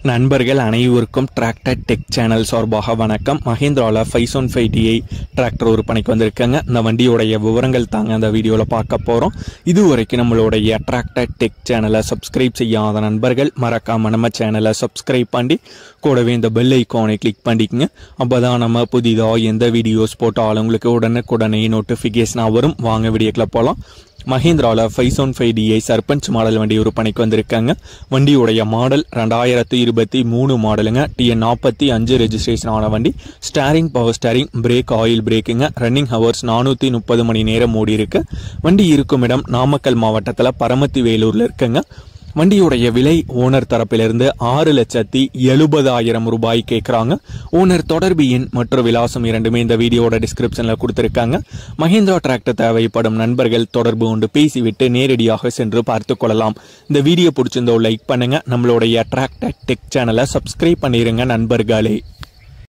நண்பர்கள் அனைவருக்கும் tractor tech channel சார்பாக வணக்கம். மஹேந்திராவில் 515Ti டிராக்டர் ஒரு பணிக்கு வந்திருக்காங்க. இந்த வண்டியோடைய விவரங்கள் தாங்க அந்த வீடியோவில் பார்க்க போகிறோம். இதுவரைக்கும் நம்மளுடைய டிராக்டர் டெக் சேனலை சப்ஸ்கிரைப் செய்யாத நண்பர்கள் மறக்காமல் நம்ம சேனலை சப்ஸ்கிரைப் பண்ணி கூடவே இந்த பெல் ஐக்கானை கிளிக் பண்ணிக்கங்க. அப்போ தான் நம்ம புதிதாக எந்த வீடியோஸ் போட்டாலும் உங்களுக்கு உடனுக்குடனே நோட்டிஃபிகேஷனாக வரும். வாங்க வீடியோக்குள்ள போகலாம். மஹேந்திராவில் 515Ti சர்பஞ்ச் மாடல் வண்டி ஒரு பணிக்கு வந்திருக்காங்க. வண்டியுடைய மாடல் 2023 மாடலுங்க. TN45 ரெஜிஸ்ட்ரேஷன் ஆன வண்டி. Steering power steering, brake oil பிரேக்குங்க. ரன்னிங் ஹவர்ஸ் 430 மணி நேரம் ஓடி இருக்கு. வண்டி இருக்கும் இடம் நாமக்கல் மாவட்டத்தில் பரமத்தி வேலூர்ல இருக்குங்க. வண்டியுடைய விலை ஓனர் தரப்பிலிருந்து 6,70,000 ரூபாய் கேட்குறாங்க. ஓனர் தொடர்பு எண் மற்றும் விலாசம் இரண்டுமே இந்த வீடியோட டிஸ்கிரிப்ஷனில் கொடுத்துருக்காங்க. மஹேந்திரா டிராக்டர் தேவைப்படும் நண்பர்கள் தொடர்பு கொண்டு பேசிவிட்டு நேரடியாக சென்று பார்த்து கொள்ளலாம். இந்த வீடியோ பிடிச்சிருந்தோ லைக் பண்ணுங்க. நம்மளுடைய டிராக்டர் டெக் சேனலை சப்ஸ்கிரைப் பண்ணிடுங்க நண்பர்களே.